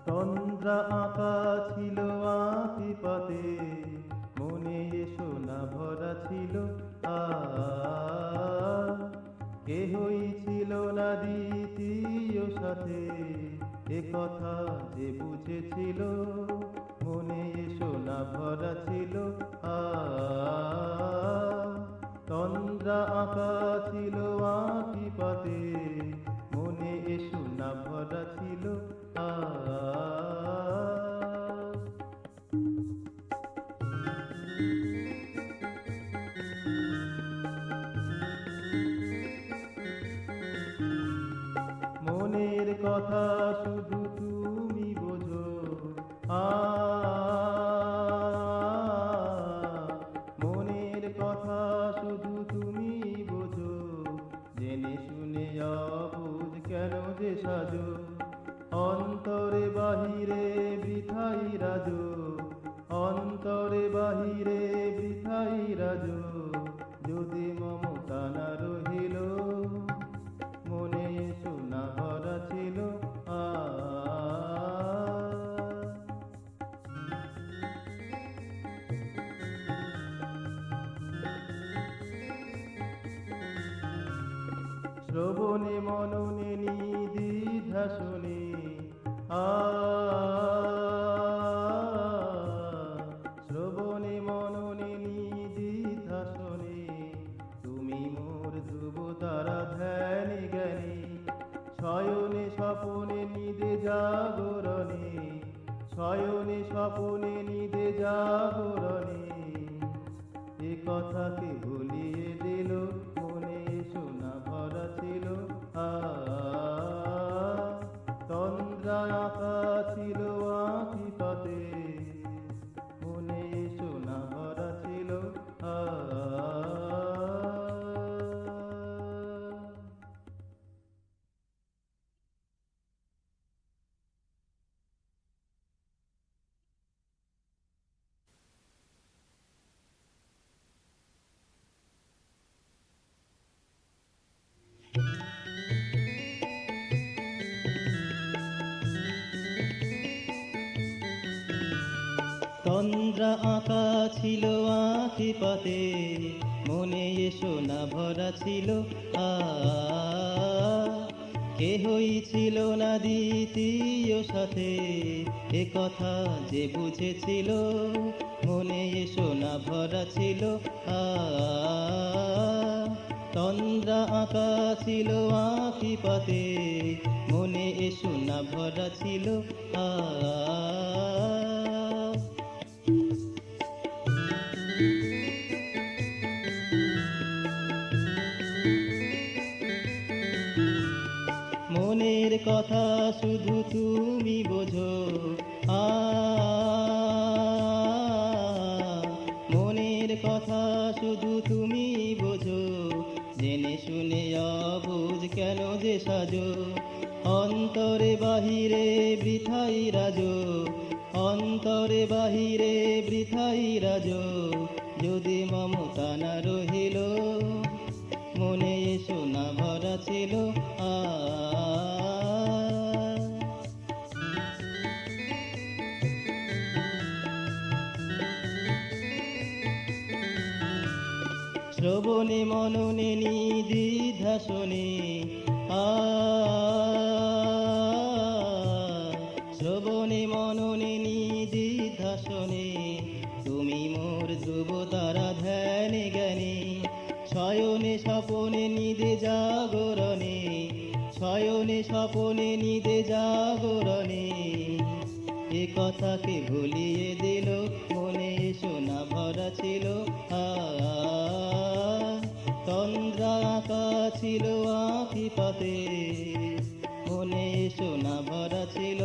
তন্দ্রা আঁকা ছিল আঁকিপাতে, মনে সোনা ভরা ছিল কেহই ছিল না দ্বিতীয় সাথে, এ কথা যে বুঝেছিল, মনে সোনা ভরা ছিল তন্দ্রা আঁকা ছিল আঁকিপাতে, মনে সোনা ভরা ছিল মনের কথা শুধু তুমি বোঝো, মনের কথা শুধু তুমি বোঝো, জেনে শুনে অবুঝ কেন যে সাজো, অন্তরে বাহিরে বৃথাই রাজো, অন্তরে বাহিরে বৃথাই রাজো, যদি মমতা না রহিল, মনে সোনা ভরা ছিল শ্রবণে মননে নিদ্বিধা শুনে শ্রবণে মননে নিদ্বিধা শুনে, তুমি মোর ধ্রুব তারা ধ্যানে জ্ঞানী, শয়নে স্বপনে নিদে জাগরণে, শয়নে স্বপনে নিদে জাগরণে, এ কথাকে ভুলিয়ে দিল, মনে সোনা ভরা ছিল তন্দ্রা আঁকা ছিল আঁকিপাতে, মনে সোনা ভরা ছিল তন্দ্রা আঁকা ছিল আঁকিপাতে, মনে সোনা ভরা ছিল কেহই ছিল না দ্বিতীয় সাথে, এ কথা যে বুঝেছিল, মনে সোনা ভরা ছিল তন্দ্রা আঁকা ছিল আঁকিপাতে, মনে সোনা ভরা ছিল মনের কথা শুধু তুমি বোঝো, মনের কথা শুধু তুমি বোঝো, জেনে শুনে অবুঝ কেন যে সাজো, অন্তরে বাহিরে বৃথাই রাজো, অন্তরে বাহিরে বৃথাই রাজো, যদি মমতা না রহিল, মনে সোনা ভরা ছিল শ্রবণে মননে নিদ্বিধা শুনে শ্রবণে মননে নিদ্বিধা শুনে, তুমি মোর ধ্রুব তারা ধ্যানে জ্ঞানী, শয়নে স্বপনে নিদে জাগরণে, শয়নে স্বপনে নিদে জাগরণে, এ কথাকে ভুলিয়ে দিল, মনে সোনা ভরা ছিল তন্দ্রা আঁকা ছিল আঁকিপাতে, মনে সোনা ভরা ছিল